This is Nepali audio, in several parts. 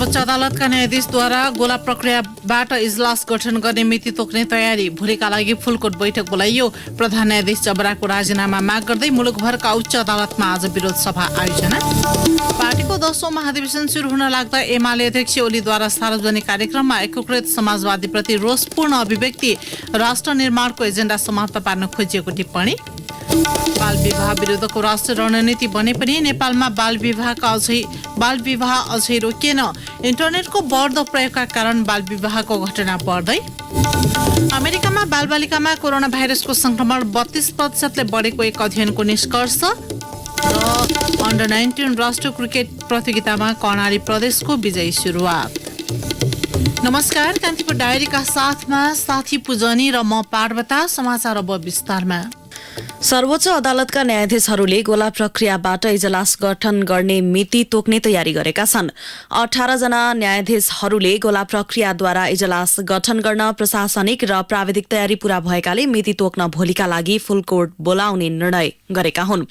सर्वोच्च अदालतका न्यायाधीशद्वारा गोला प्रक्रियाबाट इजलास गठन गर्ने मिति तोक्ने तयारी। भोलिका लागि फुलकोट बैठक बोलाइयो। प्रधान न्यायाधीश जबराको राजीनामा माग गर्दै मुलुकभरका उच्च अदालतमा आज विरोध सभा आयोजना। पार्टीको 10औं महाधिवेशन सुरु हुन लाग्दा एमाले अध्यक्ष ओलीद्वारा सार्वजनिक कार्यक्रममा एकीकृत समाजवादीप्रति रोषपूर्ण अभिव्यक्ति। राष्ट्र निर्माणको एजेन्डा समाप्त पार्न खोजिएको टिप्पणी। बाल विवाह विरुद्धको राष्ट्रिय रणनीति बने पनि नेपालमा बाल विवाह अझै रोकिएन। इन्टरनेटको बढ्दो प्रयोगका कारण बाल विवाहको घटना बढ्दै। अमेरिकामा बालबालिकामा कोरोना भाइरसको संक्रमण 32% बढेको एक अध्ययनको निष्कर्ष। र अन्डर 19 राष्ट्रिय क्रिकेट प्रतियोगितामा कर्णाली प्रदेशको विजयी सुरुवात। नमस्कार, कान्तिपुर डायरीका साथमा साथी पूजनी र म पार्वता। समाचार अब विस्तारमा। सर्वोच्च अदालतका न्यायाधीशहरूले गोला प्रक्रियाबाट इजलास गठन गर्ने मिति तोक्ने तयारी गरेका छन्। 18 जना न्यायाधीशहरूले गोला प्रक्रियाद्वारा इजलास गठन गर्न प्रशासनिक र प्राविधिक तयारी पूरा भएकाले मिति तोक्न भोलिका लागि फुल कोर्ट बोलाउने निर्णय गरेका हुन्।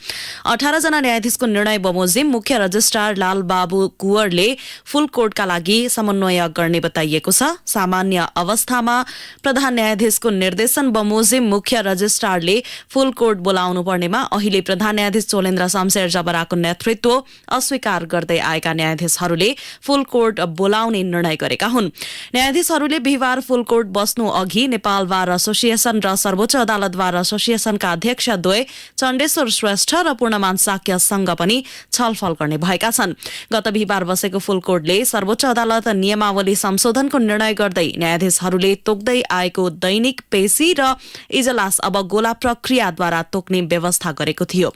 18 जना न्यायाधीशको निर्णय बमोजिम मुख्य रजिस्ट्रार लालबाबु कुँवरले फुल कोर्टका लागि समन्वय गर्ने बताइएको छ। सामान्य अवस्थामा प्रधान न्यायाधीशको निर्देशन बमोजिम मुख्य रजिस्ट्रारले फुल कोर्ट बोलाउनु पर्नेमा अहिले प्रधान न्यायाधीश चोलेन्द्र शमशेर जबराको नेतृत्व अस्वीकार गर्दै आएका न्यायाधीशहरूले फुल कोर्ट बोलाउने निर्णय गरेका हुन्। न्यायाधीशहरूले बिहिबार फुल कोर्ट बस्नु अघि नेपाल बार एसोसिएसन र सर्वोच्च अदालत बार एसोसिएसनका अध्यक्ष द्वय चण्डेश्वर श्रेष्ठ र पूर्णमान साक्यसँग पनि छलफल गर्ने भएका छन्। गत बिहिबार बसेको फुल कोर्टले सर्वोच्च अदालत नियमावली संशोधनको निर्णय गर्दै न्यायाधीशहरूले तोक्दै आएको दैनिक पेशी र इजलास अब गोला प्रक्रियाद्वारा तोक्ने व्यवस्था गरेको थियो।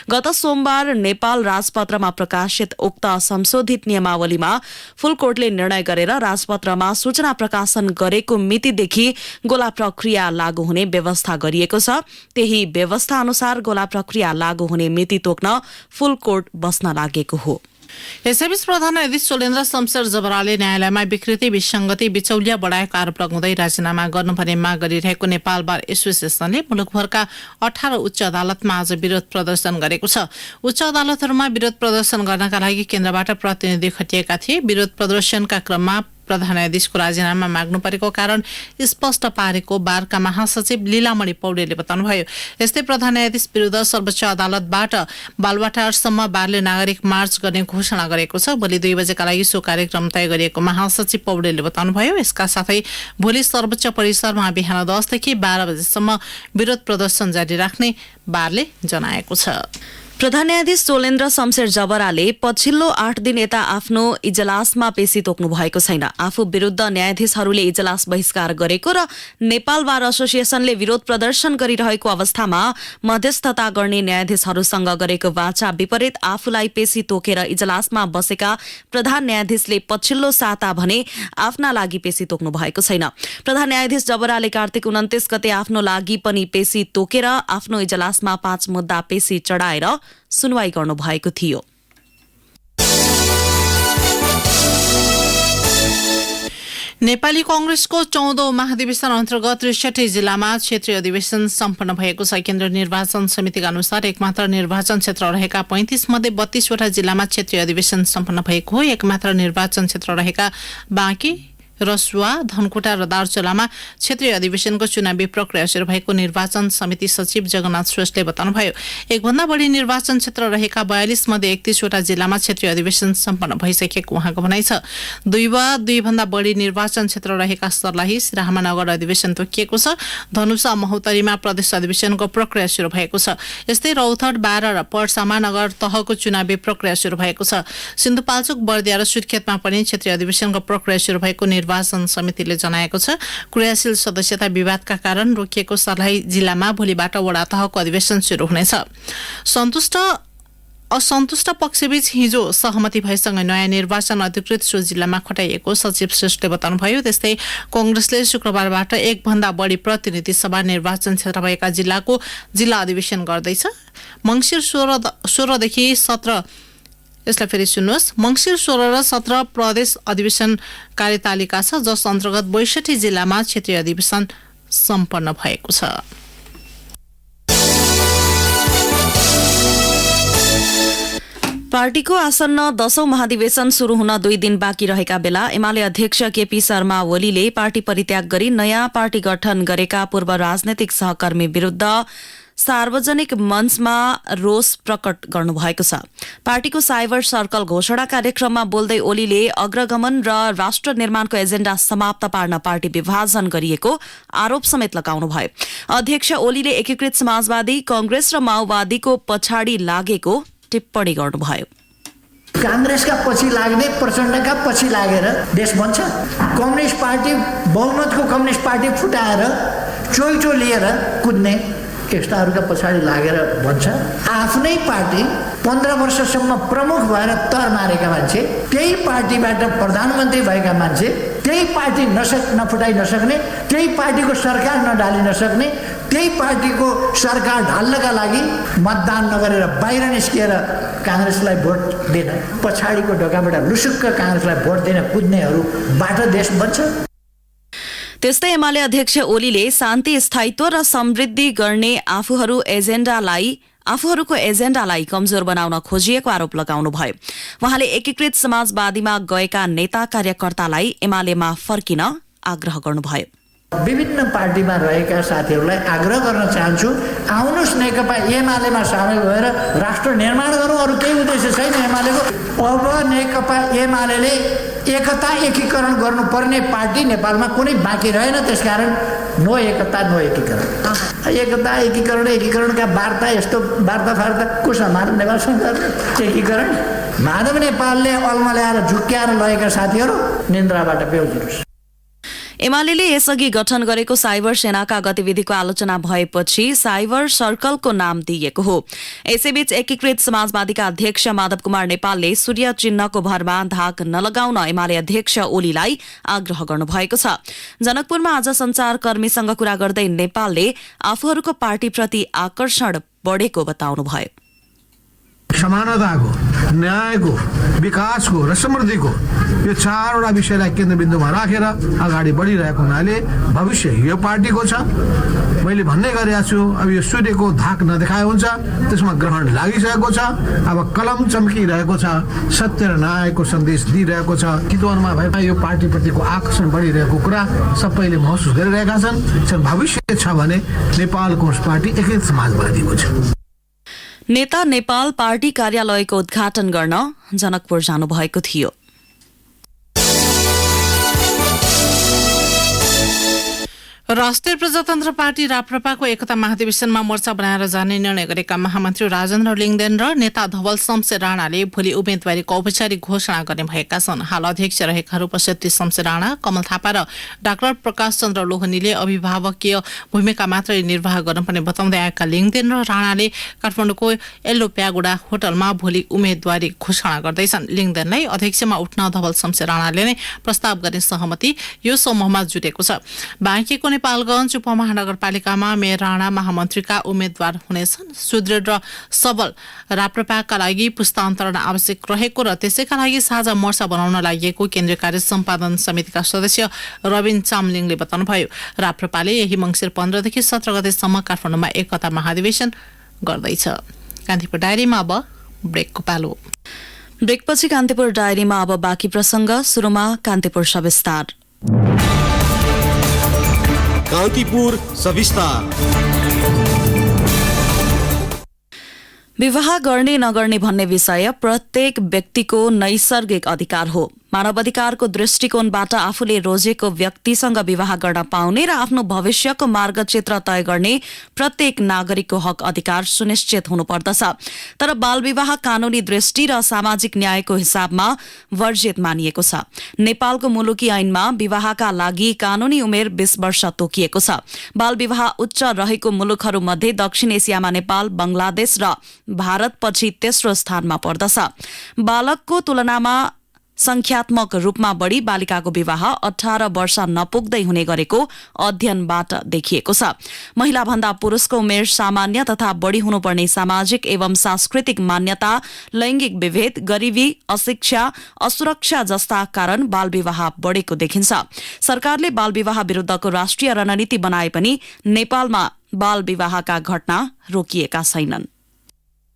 गत सोमबार नेपाल राजपत्रमा प्रकाशित उक्त संशोधित नियमावलीमा फुल कोर्टले निर्णय गरेर राजपत्रमा सूचना प्रकाशन गरेको मितिदेखि गोला प्रक्रिया लागू हुने व्यवस्था गरिएको छ। त्यही व्यवस्था अनुसार गोला प्रक्रिया लागू हुने मिति तोक्न फुल कोर्ट बस्न लागेको हो। यसैबीच प्रधान न्यायाधीश चोलेन्द्र शमशेर जबराले न्यायालयमा विकृति विसंगति बिचौलिया बढाएको आरोप लगाउँदै राजीनामा गर्नुपर्ने माग गरिरहेको नेपाल बार एसोसिएसनले मुलुकभरका 18 उच्च अदालतमा आज विरोध प्रदर्शन गरेको छ। उच्च अदालतहरूमा विरोध प्रदर्शन गर्नका लागि केन्द्रबाट प्रतिनिधि खटिएका थिए। विरोध प्रदर्शनका क्रममा प्रधान न्यायाधीशको राजीनामा माग्नु परेको कारण स्पष्ट पारेको बारका महासचिव लीलामणि पौडेलले बताउनुभयो। यस्तै प्रधान न्यायाधीश विरुद्ध सर्वोच्च अदालतबाट बालुवाटारसम्म बारले नागरिक मार्च गर्ने घोषणा गरेको छ। भोलि 2 बजेका लागि सो कार्यक्रम तय गरिएको महासचिव पौडेलले बताउनुभयो। यसका साथै भोलि सर्वोच्च परिसरमा बिहान 10 देखि 12 बजेसम्म विरोध प्रदर्शन जारी राख्ने बारले जनाएको छ। प्रधान न्यायाधीश चोलेन्द्र शमशेर जबराले पछिल्लो 8 दिन यता आफ्नो इजलासमा पेशी तोक्नु भएको छैन। आफू विरुद्ध न्यायाधीशहरूले इजलास बहिष्कार गरेको र नेपाल बार एसोसिएसनले विरोध प्रदर्शन गरिरहेको अवस्थामा मध्यस्थता गर्ने न्यायाधीशहरूसँग गरेको वाचा विपरीत आफूलाई पेशी तोकेर इजलासमा बसेका प्रधान न्यायाधीशले पछिल्लो साता भने आफ्ना लागि पेशी तोक्नु भएको छैन। प्रधान न्यायाधीश जबराले कार्तिक 29 गते आफ्नो लागि पनि पेशी तोकेर आफ्नो इजलासमा 5 मुद्दा पेशी चढाएर सुनवाई गर्नु भएको थियो। नेपाली कांग्रेसको 14औं महाधिवेशन अन्तर्गत 63 जिल्लामा क्षेत्रीय अधिवेशन सम्पन्न भएको छ। केन्द्रीय निर्वाचन समितिका अनुसार एकमात्र निर्वाचन क्षेत्र रहेका 35 मध्ये 32 वटा जिल्लामा क्षेत्रीय अधिवेशन सम्पन्न भएको हो। एकमात्र निर्वाचन क्षेत्र रहेका बाँकी, रसुवा, धनकुटा र दार्चुलामा क्षेत्रीय अधिवेशनको चुनावी प्रक्रिया सुरु भएको निर्वाचन समिति सचिव जगन्नाथ श्रेष्ठले बताउनुभयो। एकभन्दा बढी निर्वाचन क्षेत्र रहेका 42 मध्ये 31 वटा जिल्लामा क्षेत्रीय अधिवेशन सम्पन्न भइसकेको उहाँको भनाइ छ। 2 वा 2 भन्दा बढी निर्वाचन क्षेत्र रहेका सर्लाही, सिराहामा नगर अधिवेशन तोकिएको छ। धनुषा, महोत्तरीमा प्रदेश अधिवेशनको प्रक्रिया सुरु भएको छ। यस्तै रौतहट, बारा र पर्सामा नगर तहको चुनावी प्रक्रिया सुरु भएको छ। सिन्धुपाल्चोक, बर्दिया र सुर्खेतमा पनि क्षेत्रीय अधिवेशनको प्रक्रिया सुरु भएको निर्वाचन समितिले जनाएको छ। क्रियाशील सदस्यता विवादका कारण रोकिएको सर्लाही जिल्लामा भोलिबाट वडा तहको अधिवेशन सुरु हुनेछ। असन्तुष्ट पक्षबीच हिजो सहमति भएसँगै नयाँ निर्वाचन अधिकृत सो जिल्लामा खटाइएको सचिव श्रेष्ठले बताउनुभयो। त्यस्तै कांग्रेसले शुक्रबारबाट 1 भन्दा बढी प्रतिनिधि सभा निर्वाचन क्षेत्र भएका जिल्लाको जिल्ला अधिवेशन गर्दैछ। मंसिर 16 देखि 17 यसलाई फेरि सुन्नुहोस्। मंसिर 16 र 17 प्रदेश अधिवेशन कार्यतालिका छ, जस अन्तर्गत 62 जिल्लामा क्षेत्रीय अधिवेशन सम्पन्न भएको छ। पार्टीको आसन्न 10औं महाधिवेशन शुरू हुन 2 दिन बाँकी रहेका बेला एमाले अध्यक्ष केपी शर्मा ओलीले पार्टी परित्याग गरी नयाँ पार्टी गठन गरेका पूर्व राजनैतिक सहकर्मी विरूद्ध सार्वजनिक मञ्चमा रोष प्रकट गर्नुभएको छ। पार्टीको साइबर सर्कल घोषणा कार्यक्रममा बोल्दै ओलीले अग्रगमन र राष्ट्र निर्माणको एजेण्डा समाप्त पार्न पार्टी विभाजन गरिएको आरोप समेत लगाउनुभयो। अध्यक्ष ओलीले एकीकृत समाजवादी, कांग्रेस र माओवादीको पछाडि लागेको टिप्पणी गर्नुभयो। कांग्रेसका पछि लाग्ने प्रचण्डका पछि लागेर देश बन्छ। कम्युनिस्ट पार्टी बहुमतको कम्युनिस्ट पार्टी फुटाएर चोइटो लिएर कुद्ने यस्ताहरूका पछाडि लागेर भन्छ। आफ्नै पार्टी 15 वर्षसम्म प्रमुख भएर तर मारेका मान्छे, त्यही पार्टीबाट प्रधानमन्त्री भएका मान्छे, त्यही पार्टी नफुटाइ नसक्ने, त्यही पार्टीको सरकार नढालि नसक्ने, त्यही पार्टीको सरकार ढाल्नका लागि मतदान नगरेर बाहिर निस्किएर कांग्रेसलाई भोट दिन, पछाडिको ढोकाबाट लुसुक्क कांग्रेसलाई भोट दिन कुद्नेहरूबाट देश बन्छ। त्यस्तै एमाले अध्यक्ष ओलीले शान्ति, स्थायित्व र समृद्धि गर्ने आफूहरूको एजेण्डालाई कमजोर बनाउन खोजिएको आरोप लगाउनुभयो। उहाँले एकीकृत समाजवादीमा गएका नेता कार्यकर्तालाई एमालेमा फर्किन आग्रह गर्नुभयो। विभिन्न पार्टीमा रहेका साथीहरूलाई आग्रह गर्न चाहन्छु, आउनुहोस् नेकपा एमालेमा सामेल भएर राष्ट्र निर्माण गरौँ। अरू केही उद्देश्य छैन एमालेको। अब नेकपा एमाले एकता एकीकरण गर्नुपर्ने पार्टी नेपालमा कुनै बाँकी रहेन। त्यसकारण नो एकता नो एकीकरण। एकता एकीकरणका वार्ता यस्तो वार्ता को समाधान नेपालसँग एकीकरण माधव नेपालले अल्मल्याएर झुक्क्याएर लगेका साथीहरू निन्द्राबाट बेहोजिनुहोस्। एमालेले यसअघि गठन गरेको साइबर सेनाका गतिविधिको आलोचना भएपछि साइबर सर्कलको नाम दिइएको हो। यसैबीच एकीकृत समाजवादीका अध्यक्ष माधव कुमार नेपालले सूर्य चिन्हको भरमा धाक नलगाउन एमाले अध्यक्ष ओलीलाई आग्रह गर्नुभएको छ। जनकपुरमा आज संचारकर्मीसँग कुरा गर्दै नेपालले आफूहरूको पार्टीप्रति आकर्षण बढेको बताउनुभयो। समानताको, न्यायको, विकासको र समृद्धिको यो 4वटा विषयलाई केन्द्रबिन्दुमा राखेर अगाडि बढिरहेको हुनाले भविष्य यो पार्टीको छ। मैले भन्ने गरेको छु, अब यो सूर्यको धाक नदेखाए हुन्छ, त्यसमा ग्रहण लागिसकेको छ। अब कलम चम्किरहेको छ, सत्य र न्यायको सन्देश दिइरहेको छ। चितवनमा भए यो पार्टीप्रतिको आकर्षण बढिरहेको कुरा सबैले महसुस गरिरहेका छन्। भविष्य छ भने नेपालको पार्टी एकीकृत समाजवादीको छ। नेता नेपाल पार्टी कार्यालयको उद्घाटन गर्न जनकपुर जानुभएको थियो। राष्ट्रिय प्रजातन्त्र पार्टी राप्रपाको एकता महाधिवेशनमा मोर्चा बनाएर जाने निर्णय गरेका महामन्त्री राजेन्द्र लिङदेन र नेता धवल शमशेर राणाले भोलि उम्मेदवारीको औपचारिक घोषणा गर्ने भएका छन्। हाल अध्यक्ष रहेका उपसभापति शमशेर राणा, कमल थापा र डाक्टर प्रकाश चन्द्र लोहनीले अभिभावकीय भूमिका मात्रै निर्वाह गर्नुपर्ने बताउँदै आएका लिङदेन र राणाले काठमाडौँको येल्लो प्यागोडा होटलमा भोलि उम्मेदवारी घोषणा गर्दैछन्। लिङदेनलाई अध्यक्षमा उठ्न धवल शमशेर राणाले नै प्रस्ताव गर्ने सहमति यो समूहमा जुटेको छ। बाँकीको नेपालगञ्ज उपमहानगरपालिकामा मेयर राणा महामन्त्रीका उम्मेद्वार हुनेछन्। सुदृढ र सबल राप्रपाका लागि पुस्तान्तरण आवश्यक रहेको र त्यसैका लागि साझा मोर्चा बनाउन लागि केन्द्रीय कार्य सम्पादन समितिका सदस्य रविन चामलिङले बताउनुभयो। राप्रपाले यही मङ्सिर 15 देखि 17 गतेसम्म काठमाडौँमा एकता महाधिवेशन गर्दैछ। कान्तिपुर डायरीमा अब ब्रेकको पालो। ब्रेकपछि कान्तिपुर डायरीमा अब बाँकी प्रसंग। सुरुमा कान्तिपुर सविस्तार। कान्तिपुर सविस्तार। विवाह गर्ने नगर्ने भन्ने विषय प्रत्येक व्यक्तिको नैसर्गिक अधिकार हो। मानवाधिकारको दृष्टिकोणबाट आफूले रोजेको व्यक्तिसँग विवाह गर्न पाउने र आफ्नो भविष्यको मार्गचित्र तय गर्ने प्रत्येक नागरिकको हक अधिकार सुनिश्चित हुनुपर्दछ। तर बालविवाह कानूनी दृष्टि र सामाजिक न्यायको हिसाबमा वर्जित मानिएको छ। नेपालको मुलुकी ऐनमा विवाहका लागि कानूनी उमेर 20 वर्ष तोकिएको छ। बालविवाह उच्च रहेको मुलुकहरूमध्ये दक्षिण एसियामा नेपाल, बंगलादेश र भारतपछि तेस्रो स्थानमा पर्दछ। बालकको तुलनामा संख्यात्मक रूपमा बढी बालिकाको विवाह 18 वर्ष नपुग्दै हुने गरेको अध्ययनबाट देखिएको छ। महिला भन्दा पुरुषको उमेर सामान्य तथा बढी हुनुपर्ने सामाजिक एवं सांस्कृतिक मान्यता, लैंगिक विभेद, गरिबी, अशिक्षा, असुरक्षा जस्ता कारण बालविवाह बढेको देखिन्छ। सरकारले बालविवाह विरुद्धको राष्ट्रिय रणनीति बनाए पनि नेपालमा बालविवाहका घटना रोकिएका छैनन्।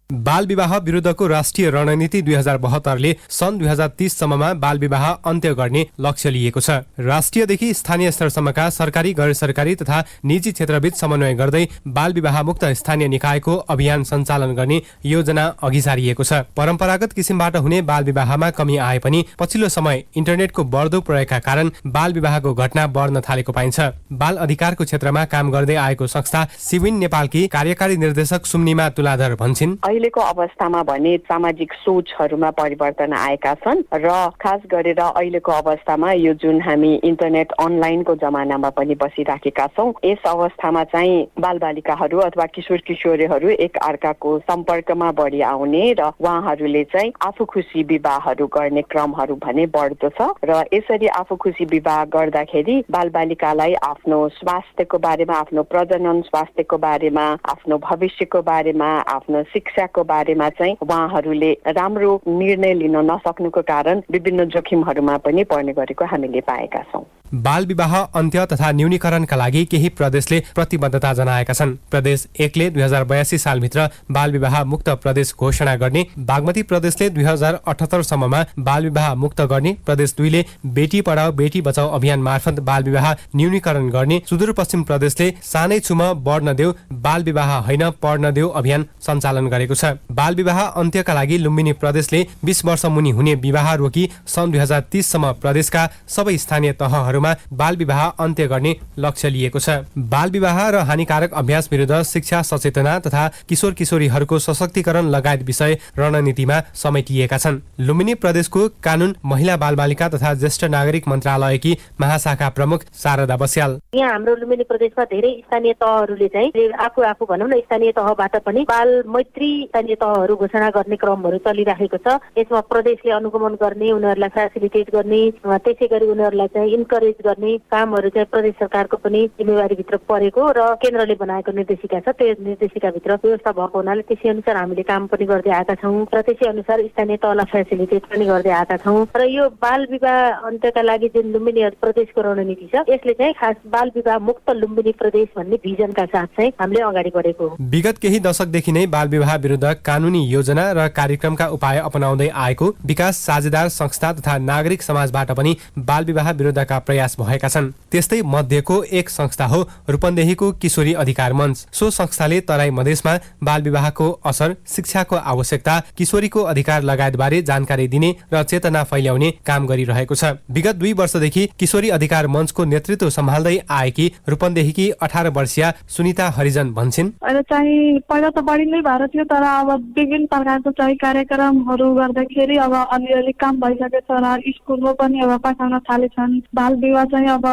बाल विवाह विरुद्धको राष्ट्रिय रणनीति 2072ले सन् 2030 सम्ममा बाल विवाह अन्त्य गर्ने लक्ष्य लिएको छ। राष्ट्रियदेखि स्थानीय स्तरसम्मका सरकारी, गैर सरकारी तथा निजी क्षेत्रबीच समन्वय गर्दै बाल विवाह मुक्त स्थानीय निकायको अभियान सञ्चालन गर्ने योजना अघि सारिएको छ। परम्परागत किसिमबाट हुने बाल विवाहमा कमी आए पनि पछिल्लो समय इन्टरनेटको बढ्दो प्रयोगका कारण बाल विवाहको घटना बढ्न थालेको पाइन्छ। बाल अधिकारको क्षेत्रमा काम गर्दै आएको संस्था सिविन नेपालकी कार्यकारी निर्देशक सुम्निमा तुलाधर भन्छिन्, अहिलेको अवस्थामा भने सामाजिक सोचहरूमा परिवर्तन आएका छन् र खास गरेर अहिलेको अवस्थामा यो जुन हामी इन्टरनेट अनलाइनको जमानामा पनि बसिराखेका छौँ, यस अवस्थामा चाहिँ बालबालिकाहरू अथवा किशोर किशोरीहरू एक अर्काको सम्पर्कमा बढी आउने र उहाँहरूले चाहिँ आफू खुसी विवाहहरू गर्ने क्रमहरू भने बढ्दो छ र यसरी आफू खुसी विवाह गर्दाखेरि बालबालिकालाई आफ्नो स्वास्थ्यको बारेमा, आफ्नो प्रजनन स्वास्थ्यको बारेमा, आफ्नो भविष्यको बारेमा, आफ्नो शिक्षाको बारेमा चाहिँ उहाँहरूले राम्रो निर्णय लिन नसक्नुको कारण विभिन्न जोखिमहरूमा पनि पर्ने गरेको हामीले पाएका छौँ। बाल विवाह अन्त्य तथा न्यूनीकरणका लागि केही प्रदेशले प्रतिबद्धता जनाएका छन्। प्रदेश 1ले 2082 सालभित्र बाल विवाह मुक्त प्रदेश घोषणा गर्ने, बागमती प्रदेशले 2078 सम्ममा बाल विवाह मुक्त गर्ने, प्रदेश 2ले बेटी पढाओ बेटी बचाओ अभियान मार्फत बाल विवाह न्यूनीकरण गर्ने, सुदूरपश्चिम प्रदेशले सानै छुमा बढ्न देऊ बाल विवाह होइन पढ्न देऊ अभियान सञ्चालन गरेको छ। बाल विवाह अन्त्यका लागि लुम्बिनी प्रदेशले 20 वर्ष मुनि हुने विवाह रोकी सन् 2030 सम्म प्रदेशका सबै स्थानीय तहहरूमा बाल विवाह अन्त्य गर्ने लक्ष्य लिएको छ। बाल विवाह र हानिकारक अभ्यास विरुद्ध शिक्षा सचेतना तथा किशोर किशोरीहरूको सशक्तिकरण लगायत विषय रणनीतिमा समेटिएका छन्। लुम्बिनी प्रदेशको कानून, महिला बालबालिका तथा ज्येष्ठ नागरिक मन्त्रालयकी महाशाखा प्रमुख शारदा बस्याल, यहाँ हाम्रो लुम्बिनी प्रदेशमा धेरै स्थानीय तहहरूले चाहिँ आफू भनौँ न स्थानीय तहबाट पनि बाल मैत्री स्थानीय तहहरू घोषणा गर्ने क्रमहरू चलिरहेको छ। यसमा प्रदेशले अनुगमन गर्ने, उनीहरूलाई फेसिलिटेट गर्ने, त्यसै गरी उनीहरूलाई चाहिँ इन्करेज गर्ने कामहरू चाहिँ प्रदेश सरकारको पनि जिम्मेवारीभित्र परेको र केन्द्रले बनाएको निर्देशिका छ। त्यो निर्देशिकाभित्र व्यवस्था भएको हुनाले त्यसै अनुसार हामीले काम पनि गर्दै आएका छौँ र त्यसै अनुसार स्थानीय तहलाई फेसिलिटेट पनि गर्दै आएका छौँ र यो बाल विवाह अन्त्यका लागि जुन लुम्बिनी प्रदेशको रणनीति छ यसले चाहिँ खास बाल विवाह मुक्त लुम्बिनी प्रदेश भन्ने भिजनका साथ चाहिँ हामीले अगाडि बढेको हो। विगत केही दशकदेखि नै बाल विवाह विरुद्ध कानूनी योजना र कार्यक्रमका उपाय अपनाउँदै आएको विकास साझेदार संस्था तथा नागरिक समाजबाट पनि बाल विवाह विरुद्धका प्रयास भएका छन्। त्यस्तै मध्येको एक संस्था हो रूपन्देहीको किशोरी अधिकार मञ्च। सो संस्थाले तराई मधेसमा बाल विवाहको असर, शिक्षाको आवश्यकता, किशोरीको अधिकार लगायतबारे जानकारी दिने र चेतना फैल्याउने काम गरिरहेको छ। विगत 2 वर्षदेखि किशोरी अधिकार मञ्चको नेतृत्व सम्हाल्दै आएकी रूपन्देहीकी 18 वर्षीय सुनिता हरिजन भन्छिन्, अहिले चाहिँ पहिला त बढी नै भएर थियो तर अब विभिन्न प्रकारको चाहिँ कार्यक्रमहरू गर्दाखेरि अब अलिअलि काम भइसकेको छ र स्कुलमा पनि अब पठाउन थालेछन्। बाल विवाह चाहिँ अब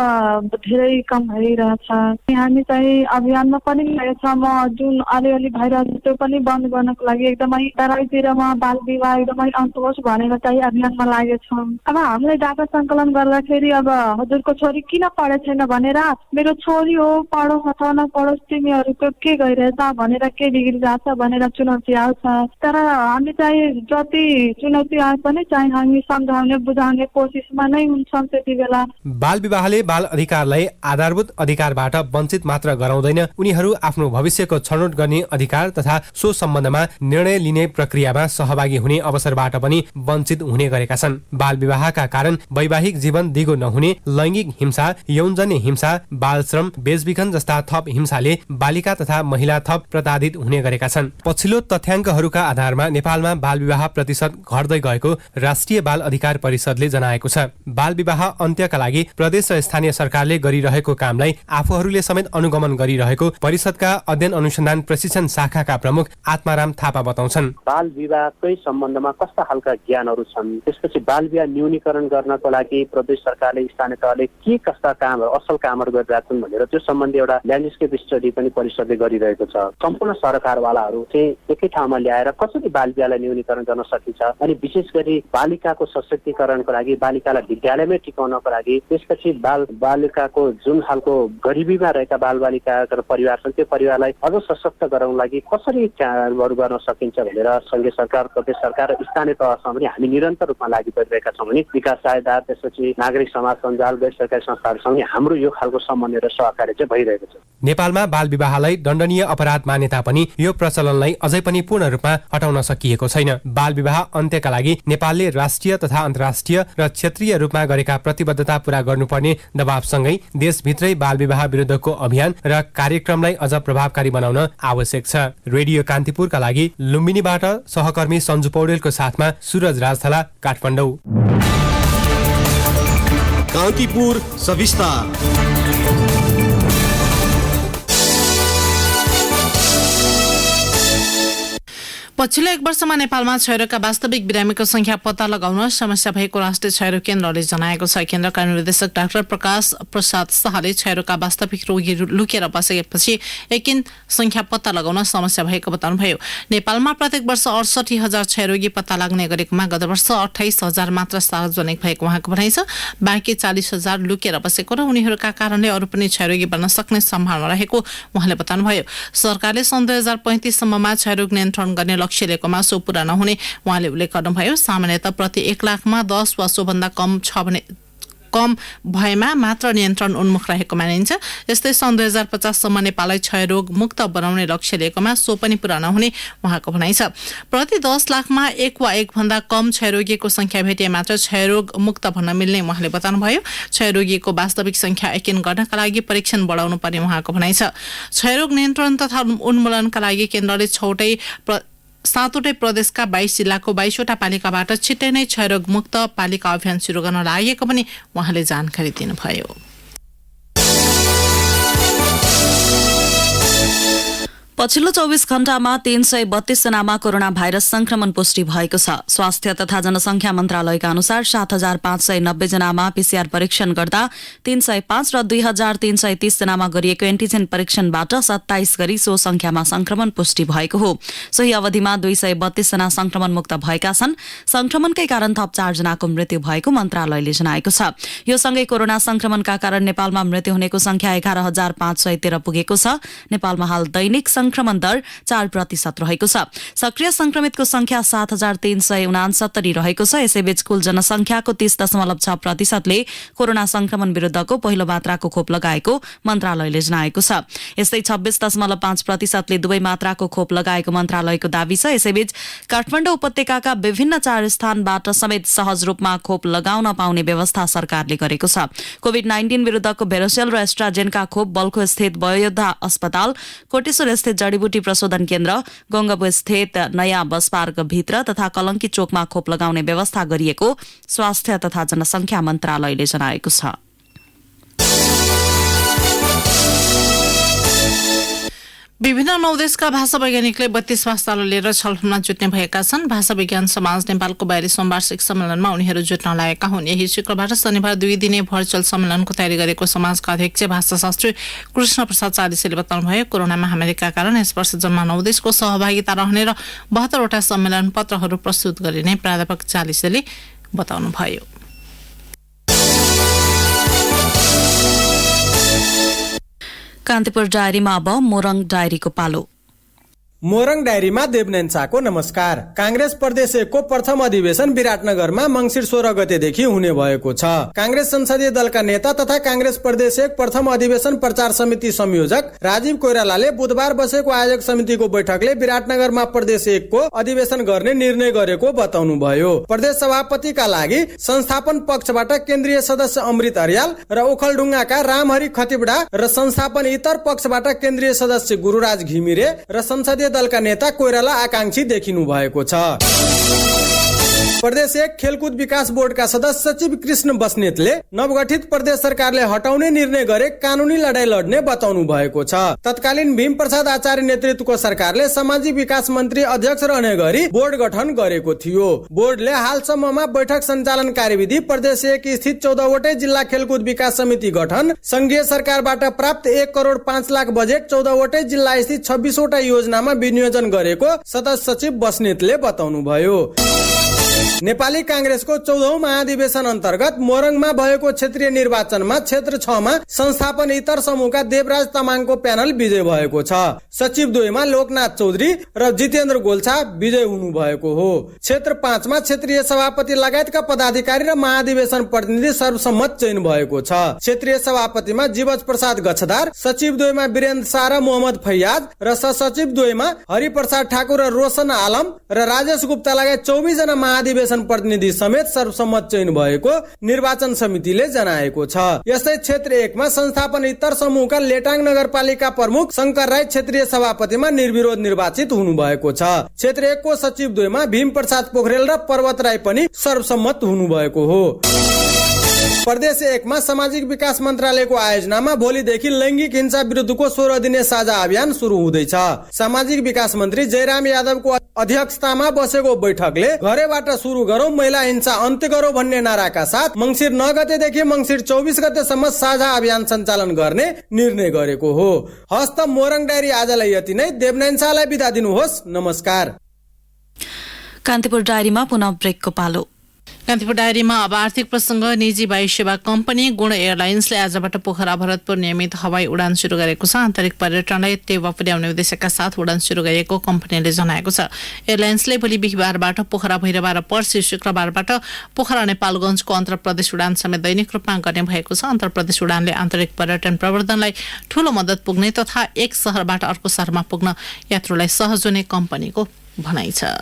धेरै कम भइरहेछ। हामी चाहिँ अभियानमा पनि लागेको छ। म जुन अलिअलि भइरहेको त्यो पनि बन्द गर्नको लागि एकदमै तराईतिरमा बाल विवाह एकदमै अन्त होस् भनेर चाहिँ अभियानमा लागेको छौँ। अब हामीले डाटा सङ्कलन गर्दाखेरि अब हजुरको छोरी किन पढेको छैन भनेर, मेरो छोरी हो पढोस् अथवा नपढोस् तिमीहरूको के गइरहेछ भनेर, के बिग्रिरहेछ भनेर चुनौती आउँछ। तर हामी चाहिँ जति चुनौती आए पनि चाहिँ हामी सम्झाउने बुझाउने कोसिसमा नै हुन्छौँ त्यति बेला। बाल विवाहले बाल अधिकारलाई आधारभूत अधिकारबाट वञ्चित मात्र गराउँदैन, उनीहरू आफ्नो भविष्यको छनौट गर्ने अधिकार तथा सो सम्बन्धमा निर्णय लिने प्रक्रियामा सहभागी हुने अवसरबाट पनि वञ्चित हुने गरेका छन्। बाल विवाहका कारण वैवाहिक जीवन दिगो नहुने, लैंगिक हिंसा, यौनजन्य हिंसा, बाल श्रम, बेचबिखन जस्ता थप हिंसाले बालिका तथा महिला थप प्रताडित हुने गरेका छन्। पछिल्लो तथ्याङ्कहरूका आधारमा नेपालमा बाल विवाह प्रतिशत घट्दै गएको राष्ट्रिय बाल अधिकार परिषदले जनाएको छ। बाल विवाह अन्त्यका लागि प्रदेश र स्थानीय सरकारले गरिरहेको कामलाई आफूहरूले समेत अनुगमन गरिरहेको परिषदका अध्ययन अनुसन्धान प्रशिक्षण शाखाका प्रमुख आत्माराम थापा बताउँछन्। बाल विवाहकै सम्बन्धमा कस्ता खालका ज्ञानहरू छन्, त्यसपछि बाल विवाह न्यूनीकरण गर्नको लागि प्रदेश सरकारले, स्थानीय तहले के कस्ता कामहरू, असल कामहरू गरिरहेछन् भनेर त्यो सम्बन्धी एउटा ल्यान्डस्केप स्टडी पनि परिषदले गरिरहेको छ। सम्पूर्ण सरकारवालाहरू चाहिँ एकै ठाउँमा ल्याएर कसरी बाल विवाहलाई न्यूनीकरण गर्न सकिन्छ अनि विशेष गरी बालिकाको सशक्तिकरणको लागि, बालिकालाई विद्यालयमै टिकाउनको लागि, त्यस त्यसपछि बालबालिकाको जुन खालको गरिबीमा रहेका बालबालिका र परिवार छन् त्यो परिवारलाई अझ सशक्त गराउन लागि कसरी कामहरू गर्न सकिन्छ भनेर सङ्घीय सरकार, प्रदेश सरकार र स्थानीय तहसम्म पनि हामी निरन्तर रूपमा लागि परिरहेका छौँ भने विकास साझेदार, त्यसपछि नागरिक समाज सञ्जाल, गैर सरकारी संस्थाहरूसँग हाम्रो यो खालको समन्वय र सहकार्य चाहिँ भइरहेको छ। नेपालमा बाल विवाहलाई दण्डनीय अपराध माने तापनि यो प्रचलनलाई अझै पनि पूर्ण रूपमा हटाउन सकिएको छैन। बाल विवाह अन्त्यका लागि नेपालले राष्ट्रिय तथा अन्तर्राष्ट्रिय र क्षेत्रीय रूपमा गरेका प्रतिबद्धता पूरा गर्नुपर्ने दबावसँगै देशभित्रै बाल विवाह विरुद्धको अभियान र कार्यक्रमलाई अझ प्रभावकारी बनाउन आवश्यक छ। रेडियो कान्तिपुरका लागि लुम्बिनीबाट सहकर्मी सञ्जु पौडेलको साथमा सूरज राजथला, काठमाडौँ। कान्तिपुर सविस्तार। पछिल्लो 1 वर्षमा नेपालमा क्षयरोगका वास्तविक बिरामीको संख्या पत्ता लगाउन समस्या भएको राष्ट्रिय क्षयरोग केन्द्रले जनाएको छ। केन्द्रका निर्देशक डाक्टर प्रकाश प्रसाद शाहले क्षयरोगका वास्तविक रोगी लुकेर बसेपछि यकिन संख्या पत्ता लगाउन समस्या भएको बताउनुभयो। नेपालमा प्रत्येक वर्ष 68,000 क्षयरोगी पत्ता लाग्ने गरेकोमा गत वर्ष 28,000 मात्र सार्वजनिक भएको उहाँको भनाइ छ। बाँकी 40,000 लुकेर बसेको र उनीहरूका कारणले अरू पनि क्षयरोगी बन्न सक्ने सम्भावना रहेको उहाँले बताउनुभयो। सरकारले सन् 2035 सम्ममा क्षयरोग नियन्त्रण गर्ने लक्ष्य लिएकोमा सो पूरा नहुने उहाँले उल्लेख गर्नुभयो। सामान्यतः प्रति 1 लाखमा 10 वा सोभन्दा कम भएमा मात्र नियन्त्रण उन्मुख रहेको मानिन्छ। यस्तै सन् 2050 सम्म नेपाललाई क्षयरोग मुक्त बनाउने लक्ष्य लिएकोमा सो पनि पूरा नहुने उहाँको भनाइ छ। प्रति 10 लाखमा 1 वा 1 भन्दा कम क्षयरोगीको संख्या भेटिए मात्र क्षयरोग मुक्त भन्न मिल्ने उहाँले बताउनुभयो। क्षयरोगीको वास्तविक संख्या यकिन गर्नका लागि परीक्षण बढाउनु पर्ने उहाँको भनाइ छ। क्षयरोग नियन्त्रण तथा उन्मूलनका लागि केन्द्रले 7वटै प्रदेशका 22 जिल्लाको 22वटा पालिकाबाट छिट्टै नै क्षयरोग मुक्त पालिका अभियान सुरु गर्न लागेको पनि उहाँले जानकारी दिनुभयो। पछिल्लो 24 घण्टामा 332 जनामा कोरोना भाइरस संक्रमण पुष्टि भएको छ। स्वास्थ्य तथा जनसंख्या मन्त्रालयका अनुसार 7,590 जनामा पीसीआर परीक्षण गर्दा 305 र 2,330 जनामा गरिएको एन्टिजेन परीक्षणबाट 27 गरी सो संख्यामा संक्रमण पुष्टि भएको हो। सोही अवधिमा 232 जना संक्रमण मुक्त भएका छन्। संक्रमणकै कारण थप 4 जनाको मृत्यु भएको मन्त्रालयले जनाएको छ। यो सँगै कोरोना संक्रमणका कारण नेपालमा मृत्यु हुनेको संख्या 11,513 पुगेको छ। नेपालमा हाल दैनिक संक्रमण दर 4% रहेको छ। सक्रिय संक्रमितको संख्या 7,369 रहेको छ। यसैबीच कुल जनसंख्याको 30.6%ले कोरोना संक्रमण विरुद्धको पहिलो मात्राको खोप लगाएको मन्त्रालयले जनाएको छ। यस्तै 26.5%ले दुवै मात्राको खोप लगाएको मन्त्रालयको दावी छ। यसैबीच काठमाडौँ उपत्यकाका विभिन्न 4 स्थानबाट समेत सहज रूपमा खोप लगाउन पाउने व्यवस्था सरकारले गरेको छ। कोभिड-19 विरुद्धको भेरोसेल र एस्ट्राजेनका खोप बल्खु स्थित वयोयोद्धा अस्पताल, कोटेश्वर स्थित जडीबुटी प्रशोधन केन्द्र, गंगाबु स्थित नयाँ बस पार्क भित्र तथा कलंकी चोकमा खोप लगाउने व्यवस्था गरिएको स्वास्थ्य तथा जनसंख्या मन्त्रालयले जनाएको छ। विभिन्न 9 देशका भाषा वैज्ञानिकले 32 भाषालाई लिएर छलफलमा जुट्ने भएका छन्। भाषा विज्ञान समाज नेपालको 42औं वार्षिक सम्मेलनमा उनीहरू जुट्न लागेका हुन्। यही शुक्रबार शनिबार 2 दिने भर्चुअल सम्मेलनको तयारी गरेको समाजका अध्यक्ष भाषाशास्त्री कृष्ण प्रसाद चालिसेले बताउनुभयो। कोरोना महामारीका कारण यस वर्ष जम्मा 9 देशको सहभागिता रहने र 72वटा सम्मेलन पत्रहरू प्रस्तुत गरिने प्राध्यापक चालिसेले बताउनुभयो। कान्तिपुर डायरीमा अब मोरङ डायरीको पालो। मोरङ डायरीमा देवनयन शाहको नमस्कार। कांग्रेस प्रदेश 1 को प्रथम अधिवेशन विराटनगरमा मंसिर 16 गतेदेखि हुने भएको छ। कांग्रेस संसदीय दलका नेता तथा कांग्रेस प्रदेश 1 प्रथम अधिवेशन प्रचार समिति संयोजक राजीव कोइरालाले बुधबार बसेको आयोजक समितिको बैठकले विराटनगरमा प्रदेश 1 को अधिवेशन गर्ने निर्णय गरेको बताउनुभयो। प्रदेश सभापतिका लागि संस्थापन पक्षबाट केन्द्रीय सदस्य अमृत अर्याल र ओखलढुङ्गाका रामहरि खतिवडा र संस्थापन इतर पक्षबाट केन्द्रीय सदस्य गुरुराज घिमिरे र संसदीय दलका नेता कोइराला आकांक्षी देखिनु भएको छ। प्रदेश 1 खेलकुद विकास बोर्डका सदस्य सचिव कृष्ण बस्नेतले नवगठित प्रदेश सरकारले हटाउने निर्णय गरे कानूनी लडाई लड्ने बताउनु भएको छ। तत्कालीन भीम प्रसाद आचार्य नेतृत्वको सरकारले सामाजिक विकास मन्त्री अध्यक्ष रहने गरी बोर्ड गठन गरेको थियो। बोर्डले हालसम्ममा बैठक सञ्चालन कार्यविधि, प्रदेश 1 स्थित 14वटै जिल्ला खेलकुद विकास समिति गठन, संघीय सरकारबाट प्राप्त 1 करोड 5 लाख बजेट 14वटै जिल्ला स्थित 26वटा योजनामा विनियोजन गरेको सदस्य सचिव बस्नेतले बताउनुभयो। नेपाली कांग्रेसको 14औं महाधिवेशन अन्तर्गत मोरङमा भएको क्षेत्रीय निर्वाचनमा क्षेत्र 6 मा संस्थापन इतर समूहका देवराज तामाङको प्यानल विजय भएको छ। सचिव 2 मा लोकनाथ चौधरी र जितेन्द्र गोल्छा विजय हुनु भएको हो। क्षेत्र 5 मा क्षेत्रीय सभापति लगायतका पदाधिकारी र महाधिवेशन प्रतिनिधि सर्वसम्मत चयन भएको छ। क्षेत्रीय सभापतिमा जीवज प्रसाद गच्छदार, सचिव 2 मा वीरेन्द्र शाह र मोहम्मद फैयाज र सचिव 2 मा हरिप्रसाद ठाकुर र रोशन आलम र राजेश गुप्ता लगायत 24 जना महाधिवेशन प्रतिनिधि समेत सर्वसम्मत चयन भएको निर्वाचन समितिले जनाएको छ। यस्तै क्षेत्र 1 मा संस्थापन इतर समूहका लेटाङ नगरपालिका प्रमुख शंकर राई क्षेत्रीय सभापतिमा निर्विरोध निर्वाचित हुनु भएको छ। क्षेत्र 1 को सचिव 2 मा भीम प्रसाद पोखरेल र पर्वत राई पनि सर्वसम्मत हुनु भएको हो। प्रदेश 1 मा सामाजिक विकास मन्त्रालयको आयोजनामा भोलिदेखि लैंगिक हिंसा विरुद्धको 16 दिने साझा अभियान सुरु हुँदैछ। सामाजिक विकास मन्त्री जयराम यादवको अध्यक्षतामा बसेको बैठकले घरैबाट सुरु गरौं महिला हिंसा अन्त्य गरौं भन्ने नाराका साथ मंसिर 9 गतेदेखि मंसिर 24 गतेसम्म साझा अभियान सञ्चालन गर्ने निर्णय गरेको हो। हस्त मोरङ डायरी आजलाई यति नै। देवनारायण शाहलाई बिदा दिनुहोस्। नमस्कार। कान्तिपुर डायरीमा पुनः ब्रेकको पालो। कान्तिपुर डायरीमा अब आर्थिक प्रसंग। निजी वायु सेवा कम्पनी गुण एयरलाइन्सले आजबाट पोखरा भरतपुर नियमित हवाई उडान शुरू गरेको छ। आन्तरिक पर्यटनलाई टेवा पुर्याउने उद्देश्यका साथ उडान शुरू गरेको कम्पनीले जनाएको छ। एयरलाइन्सले भोलि बिहीबारबाट पोखरा भैरवा र पर्सि शुक्रबारबाट पोखरा नेपालगञ्जको अन्तर प्रदेश उडान समेत दैनिक रूपमा गर्ने भएको छ। अन्तर प्रदेश उडानले आन्तरिक पर्यटन प्रवर्धनलाई ठूलो मद्दत पुग्ने तथा एक शहरबाट अर्को शहरमा पुग्न यात्रुलाई सहज हुने कम्पनीको भनाइ छ।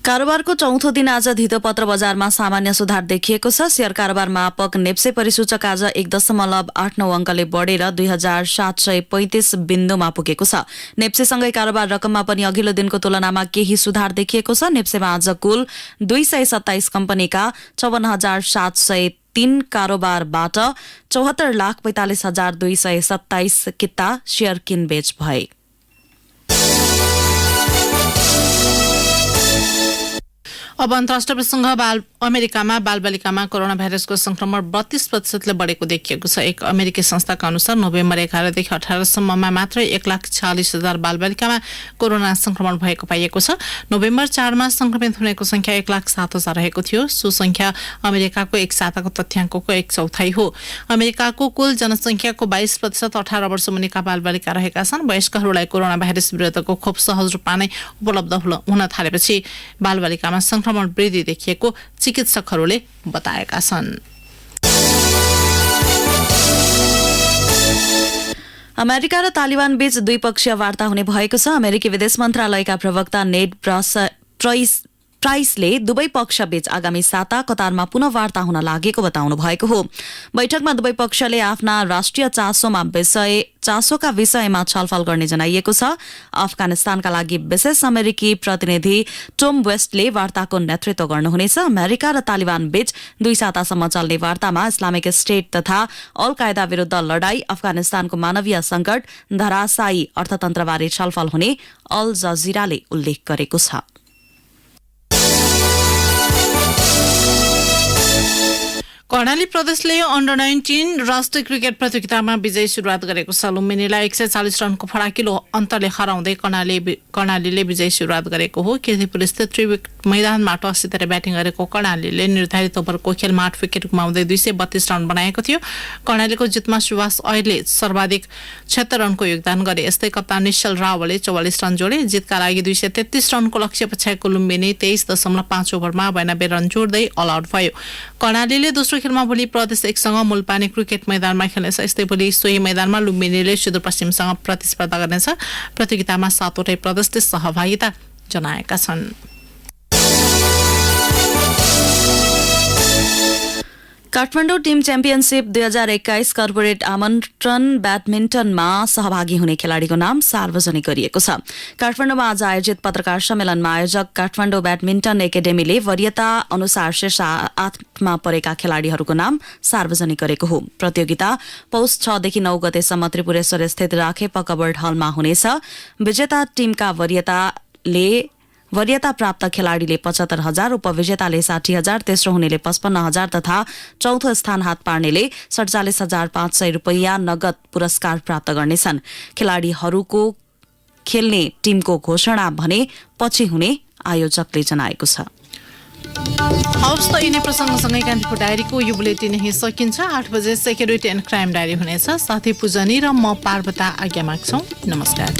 कारोबारको चौथो दिन आज धितोपत्र बजारमा सामान्य सुधार देखिएको छ। शेयर कारोबार मापक नेप्से परिसूचक आज 1.89 अङ्कले बढेर 2735 बिन्दुमा पुगेको छ। नेप्सेसँगै कारोबार रकममा पनि अघिल्लो दिनको तुलनामा केही सुधार देखिएको छ। नेप्सेमा आज कुल 227 कम्पनीका 54703 कारोबारबाट 74,45,227 किता शेयर किनबेच भए। अब अन्तर्राष्ट्रिय प्रसंग। अमेरिकामा बालबालिकामा कोरोना भाइरसको संक्रमण 32% बढेको देखिएको छ। एक अमेरिकी संस्थाका अनुसार नोभेम्बर 11 देखि 18 सम्ममा मात्र 1,46,000 बालबालिकामा कोरोना संक्रमण भएको पाइएको छ। नोभेम्बर 4 मा संक्रमित हुनेको संख्या 1,07,000 रहेको थियो। सो संख्या अमेरिकाको एक साताको तथ्याङ्कको 1/4 हो। अमेरिकाको कुल जनसंख्याको 22% 18 वर्ष मुनिका बालबालिका रहेका छन्। वयस्कहरूलाई कोरोना भाइरस विरुद्धको खोप सहज रूपमा नै उपलब्ध हुन थालेपछि बालबालिकामा संक्रमण वृद्धि देखिएको चिकित्सकहरूले बताएका छन्। अमेरिका र तालिबान बीच द्विपक्षीय वार्ता हुने भएको छ। अमेरिकी विदेश मन्त्रालयका प्रवक्ता नेड प्राइसले दुवै पक्षबीच आगामी साता कतारमा पुनः वार्ता हुन लागेको बताउनु भएको हो। बैठकमा दुवै पक्षले आफ्ना राष्ट्रिय चासोका विषयमा छलफल गर्ने जनाइएको छ। अफगानिस्तानका लागि विशेष अमेरिकी प्रतिनिधि टोम वेस्टले वार्ताको नेतृत्व गर्नुहुनेछ। अमेरिका र तालिबान बीच 2 सातासम्म चल्ने वार्तामा इस्लामिक स्टेट तथा अल कायदा विरुद्ध लडाई, अफगानिस्तानको मानवीय संकट, धराशायी अर्थतन्त्रबारे छलफल हुने अल जजिराले उल्लेख गरेको छ। कर्णाली प्रदेशले अन्डर 19 राष्ट्रिय क्रिकेट प्रतियोगितामा विजयी सुरुवात गरेको छ। लुम्बिनीलाई 140 रनको फराकिलो अन्तरले हराउँदै कर्णालीले विजयी सुरुवात गरेको हो। कीर्तिपुर स्थित त्रिविकेट मैदानमा टस जितेर ब्याटिङ गरेको कर्णालीले निर्धारित ओभरको खेलमा 8 विकेट गुमाउँदै 232 रन बनाएको थियो। कर्णालीको जितमा सुभाष अहिले सर्वाधिक 76 रनको योगदान गरे। यस्तै कप्तान निश्चल रावले 44 रन जोडे। जितका लागि 233 रनको लक्ष्य पछ्याएको लुम्बिनी 23.5 ओभरमा 92 रन जोड्दै अल आउट भयो। कर्णालीले दोस्रो खेलमा भोलि प्रदेश 1 सँग मुलपानी क्रिकेट मैदानमा खेल्नेछ। यस्तै भोलि सोही मैदानमा लुम्बिनीले सुदूरपश्चिमसँग प्रतिस्पर्धा गर्नेछ। प्रतियोगितामा 7 वटै प्रदेशले सहभागिता जनाएका छन्। काठमाडौँ टिम च्याम्पियनशिप 2021 कर्पोरेट आमन्त्रण ब्याडमिन्टनमा सहभागी हुने खेलाडीको नाम सार्वजनिक गरिएको छ। काठमाडौँमा आज आयोजित पत्रकार सम्मेलनमा आयोजक काठमाडौँ ब्याडमिन्टन एकाडेमीले वरियता अनुसार शीर्ष 8मा परेका खेलाडीहरूको नाम सार्वजनिक गरेको हो। प्रतियोगिता पौष 6 देखि 9 गतेसम्म त्रिपुरेश्वर स्थित राखेपा कबर्ड हलमा हुनेछ। विजेता टिमका वरियता प्राप्त खेलाडीले 75,000, उपविजेताले 60,000, तेस्रो हुनेले 55,000 तथा चौथो स्थान हात पार्नेले 47,500 रुपैयाँ नगद पुरस्कार प्राप्त गर्नेछन्। खेलाडीहरूको खेल्ने टिमको घोषणा भने पछि हुने आयोजकले जनाएको छ। हवस् त यिनै प्रसङ्गसँगै कान्तिपुर डायरीको यो बुलेटिन यही सकिन्छ। 8 बजे सेक्युरिटी एन्ड क्राइम डायरी हुनेछ। साथी पूजनी र म पार्वता आज्ञा माग्छौँ। नमस्कार।